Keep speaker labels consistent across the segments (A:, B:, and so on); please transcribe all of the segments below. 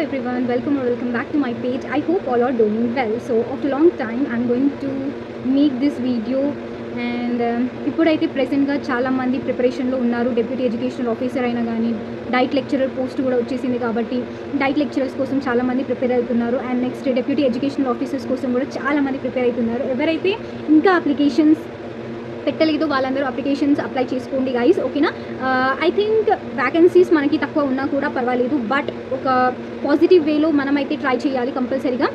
A: everyone, welcome or welcome back to my page. I hope all are doing well. So after a long time I'm going to make this video and ఇప్పుడైతే ప్రెసెంట్గా చాలామంది ప్రిపరేషన్లో ఉన్నారు. Deputy educational officer అయినా కానీ diet lecturer post కూడా వచ్చేసింది కాబట్టి diet lecturers కోసం చాలామంది ప్రిపేర్ అవుతున్నారు. And next deputy educational officers కోసం కూడా చాలామంది ప్రిపేర్ అవుతున్నారు. ఎవరైతే ఇంకా అప్లికేషన్స్ పెట్టలేదు వాళ్ళందరూ అప్లికేషన్స్ అప్లై చేసుకోండి గైస్, ఓకేనా. ఐ థింక్ వ్యాకెన్సీస్ మనకి తక్కువ ఉన్నా కూడా పర్వాలేదు, బట్ ఒక పాజిటివ్ వేలో మనమైతే ట్రై చేయాలి కంపల్సరీగా.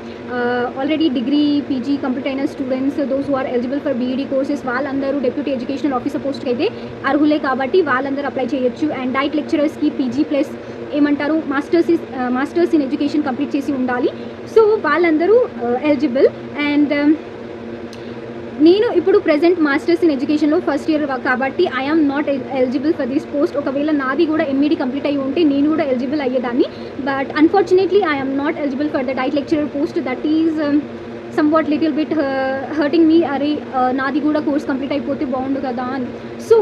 A: ఆల్రెడీ డిగ్రీ పీజీ కంప్లీట్ అయిన students, those who are eligible for BEd courses, వాళ్ళందరూ డెప్యూటీ ఎడ్యుకేషనల్ ఆఫీసర్ పోస్ట్కి అయితే అర్హులే కాబట్టి వాళ్ళందరూ అప్లై చేయొచ్చు. అండ్ డైట్ లెక్చరర్స్కి పీజీ ప్లస్ ఏమంటారు మాస్టర్స్ ఇన్ ఎడ్యుకేషన్ కంప్లీట్ చేసి ఉండాలి. సో వాళ్ళందరూ ఎలిజిబుల్. అండ్ నేను ఇప్పుడు ప్రెజెంట్ మాస్టర్స్ ఇన్ ఎడ్యుకేషన్లో ఫస్ట్ ఇయర్ కాబట్టి I am not eligible for this post. ఒకవేళ నాది కూడా ఎంఈడీ కంప్లీట్ అయ్యి ఉంటే నేను కూడా ఎలిజిబుల్ అయ్యేదాన్ని, but unfortunately I am not eligible for the diet lecturer post. That is somewhat little bit hurting me. అరే నాది కూడా కోర్స్ కంప్లీట్ అయిపోతే బాగుండు కదా అని. So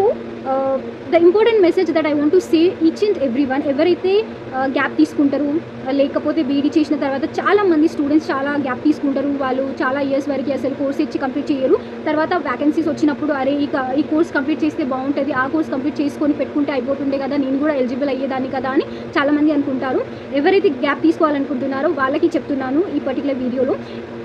A: the important message that I want to say each and every one, ఎవరైతే gap తీసుకుంటారు లేకపోతే బీఈడీ చేసిన తర్వాత చాలామంది స్టూడెంట్స్ చాలా గ్యాప్ తీసుకుంటారు, వాళ్ళు చాలా ఇయర్స్ వరకు అసలు కోర్స్ ఇచ్చి కంప్లీట్ చేయరు. తర్వాత వ్యాకెన్సీస్ వచ్చినప్పుడు అరే ఈ కోర్స్ కంప్లీట్ చేస్తే బాగుంటుంది, ఆ కోర్స్ కంప్లీట్ చేసుకొని పెట్టుకుంటే అయిపోతుండే కదా, నేను కూడా ఎలిజిబుల్ అయ్యేదాన్ని కదా అని చాలామంది అనుకుంటారు. ఎవరైతే గ్యాప్ తీసుకోవాలనుకుంటున్నారో వాళ్ళకి చెప్తున్నాను ఈ పర్టికులర్ వీడియోలో,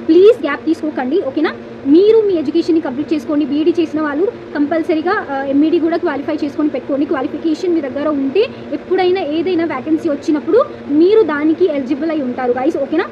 A: ప్లీజ్ గ్యాప్ తీసుకోకండి, ఓకేనా. మీరు మీ ఎడ్యుకేషన్ని కంప్లీట్ చేసుకోండి. బీఈడీ చేసిన వాళ్ళు కంపల్సరీగా ఎంఈడీ కూడా క్వాలిఫై చేసుకొని పెట్టుకోండి. క్వాలిఫికేషన్ మీ దగ్గర ఉంటే ఎప్పుడైనా ఏదైనా వ్యాకెన్సీ వచ్చినప్పుడు మీరు దానికి ఎలిజిబుల్ అయి ఉంటారు గైస్, ఓకేనా.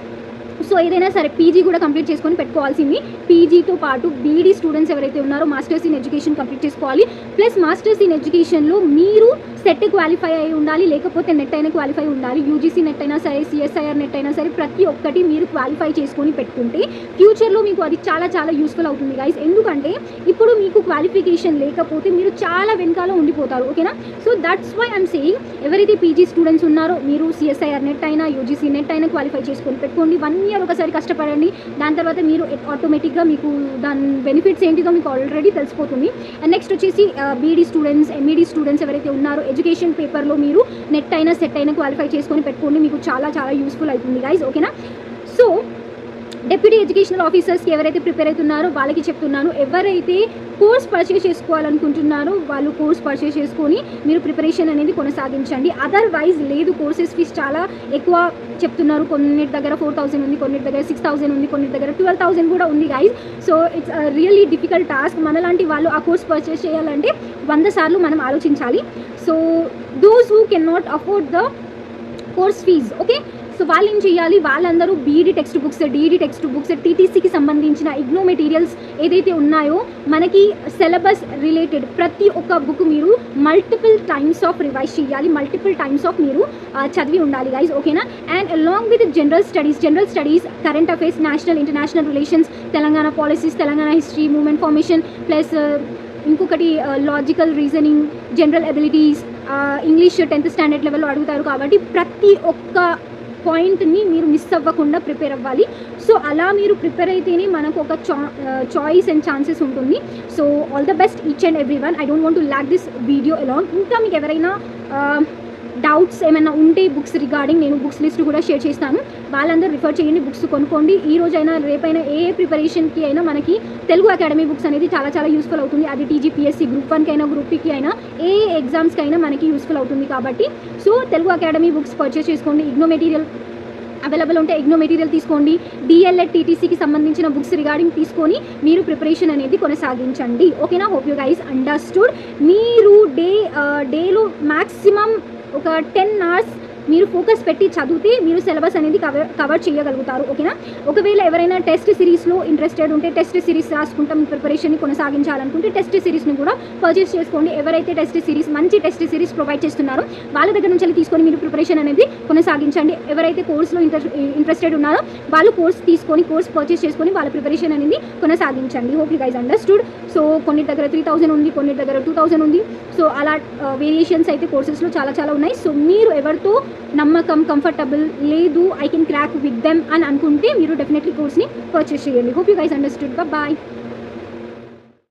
A: సో ఏదైనా సరే పీజీ కూడా కంప్లీట్ చేసుకొని పెట్టుకోవాల్సింది. పీజీతో పాటు బీఈడీ స్టూడెంట్స్ ఎవరైతే ఉన్నారో మాస్టర్స్ ఇన్ ఎడ్యుకేషన్ కంప్లీట్ చేసుకోవాలి. ప్లస్ మాస్టర్స్ ఇన్ ఎడ్యుకేషన్లో మీరు సెట్ క్వాలిఫై అయి ఉండాలి, లేకపోతే నెట్ అయినా క్వాలిఫై ఉండాలి. యూజీసీ నెట్ అయినా సరే, సిఎస్ఐఆర్ నెట్ అయినా సరే, ప్రతి ఒక్కటి మీరు క్వాలిఫై చేసుకొని పెట్టుకుంటే ఫ్యూచర్లో మీకు అది చాలా చాలా యూస్ఫుల్ అవుతుంది గైస్. ఎందుకంటే ఇప్పుడు మీకు క్వాలిఫికేషన్ లేకపోతే మీరు చాలా వెనకాల ఉండిపోతారు, ఓకేనా. So that's why I'm saying, ఎవరైతే పీజీ స్టూడెంట్స్ ఉన్నారో మీరు సిఎస్ఐఆర్ నెట్ అయినా యూజీసీ నెట్ అయినా క్వాలిఫై చేసుకొని పెట్టుకోండి. 1 year ఒకసారి కష్టపడండి, దాని తర్వాత మీరు ఆటోమేటిక్గా మీకు దాని బెనిఫిట్స్ ఏంటిదో మీకు ఆల్రెడీ తెలిసిపోతుంది. అండ్ నెక్స్ట్ వచ్చేసి బీఈడీ స్టూడెంట్స్, ఎంఈడీ స్టూడెంట్స్ ఎవరైతే ఉన్నారో ఎడ్యుకేషన్ పేపర్లో మీరు నెట్ అయినా సెట్ అయినా క్వాలిఫై చేసుకొని పెట్టుకోండి, మీకు చాలా చాలా యూస్ఫుల్ అవుతుంది గైస్, ఓకేనా. సో డెప్యూటీ ఎడ్యుకేషనల్ ఆఫీసర్స్కి ఎవరైతే ప్రిపేర్ అవుతున్నారో వాళ్ళకి చెప్తున్నాను, ఎవరైతే కోర్స్ పర్చేస్ చేసుకోవాలనుకుంటున్నారో వాళ్ళు కోర్స్ పర్చేస్ చేసుకొని మీరు ప్రిపరేషన్ అనేది కొనసాగించండి. అదర్వైజ్ లేదు, కోర్సెస్ ఫీజ్ చాలా ఎక్కువ చెప్తున్నారు. కొన్నిటి దగ్గర 4,000 ఉంది, కొన్నిటి దగ్గర 6,000 ఉంది, కొన్నిటి దగ్గర 12,000 కూడా ఉంది guys. So it's really difficult task. మనలాంటి వాళ్ళు ఆ కోర్స్ పర్చేస్ చేయాలంటే 100 సార్లు మనం ఆలోచించాలి. So those who can not afford the course fees, okay. So వాళ్ళు ఏం చేయాలి, వాళ్ళందరూ BEd textbooks, DEd textbooks, టీటీసీకి సంబంధించిన ఇగ్నో మెటీరియల్స్ ఏదైతే ఉన్నాయో మనకి సిలబస్ రిలేటెడ్ ప్రతి ఒక్క బుక్ మీరు మల్టిపుల్ టైమ్స్ ఆఫ్ రివైజ్ చేయాలి, మల్టిపుల్ టైమ్స్ ఆఫ్ మీరు చదివి ఉండాలి గైజ్, ఓకేనా. And along with general studies, current affairs, national international relations, Telangana policies, Telangana history, movement formation, plus ఇంకొకటి logical reasoning, general abilities, English 10th standard లెవెల్లో అడుగుతారు కాబట్టి ప్రతి ఒక్క పాయింట్ని మీరు మిస్ అవ్వకుండా ప్రిపేర్ అవ్వాలి. సో అలా మీరు ప్రిపేర్ అయితేనే మనకు ఒక చాయిస్ అండ్ ఛాన్సెస్ ఉంటుంది. So all the best each and every one. I don't want to lakh this video along. ఇంకా మీకు ఎవరైనా డౌట్స్ ఏమైనా ఉంటే బుక్స్ రిగార్డింగ్ నేను బుక్స్ లిస్ట్ కూడా షేర్ చేస్తాను, వాళ్ళందరూ రిఫర్ చేయండి, బుక్స్ కొనుక్కోండి. ఈ రోజైనా రేపైనా ఏ ప్రిపరేషన్కి అయినా మనకి తెలుగు అకాడమీ బుక్స్ అనేది చాలా చాలా యూస్ఫుల్ అవుతుంది. అది టీజీపీఎస్సీ గ్రూప్ 1కి అయినా గ్రూప్ 2కి అయినా ఏ ఎగ్జామ్స్కి అయినా మనకి యూస్ఫుల్ అవుతుంది కాబట్టి so Telugu academy books purchase చేసుకోండి. ఇగ్నో మెటీరియల్ అవైలబుల్ ఉంటే ఇగ్నో మెటీరియల్ తీసుకోండి. డిఎల్ఎడ్ టీటీసీకి సంబంధించిన బుక్స్ రిగార్డింగ్ తీసుకొని మీరు ప్రిపరేషన్ అనేది కొనసాగించండి, ఓకేనా. Hope you guys understood. మీరు డేలో మ్యాక్సిమం ఒక 10 hours మీరు ఫోకస్ పెట్టి చదివితే మీరు సిలబస్ అనేది కవర్ చేయగలుగుతారు, ఓకేనా. ఒకవేళ ఎవరైనా టెస్ట్ సిరీస్లో ఇంట్రెస్టెడ్ ఉంటే టెస్ట్ సిరీస్ రాసుకుంటాం, ప్రిపరేషన్ని కొనసాగించాలనుకుంటే టెస్ట్ సిరీస్ని కూడా పర్చేస్ చేసుకోండి. ఎవరైతే మంచి టెస్ట్ సిరీస్ ప్రొవైడ్ చేస్తున్నారో వాళ్ళ దగ్గర నుంచి తీసుకొని మీరు ప్రిపరేషన్ అనేది కొనసాగించండి. ఎవరైతే కోర్స్లో ఇంట్రెస్టెడ్ ఉన్నారో వాళ్ళు కోర్స్ పర్చేస్ చేసుకొని వాళ్ళ ప్రిపరేషన్ అనేది కొనసాగించండి. Hope you guys understood. So కొన్ని దగ్గర 3,000 ఉంది, కొన్ని దగ్గర 2,000 ఉంది. సో అలా వేరియేషన్స్ అయితే కోర్సెస్లో చాలా చాలా ఉన్నాయి. సో మీరు ఎవరితో నమ్మకం కంఫర్టబుల్ లేదు, I can crack with them అని అనుకుంటే మీరు డెఫినెట్లీ కోర్స్ని పర్చేస్ చేయండి. Hope you guys understood. Bye.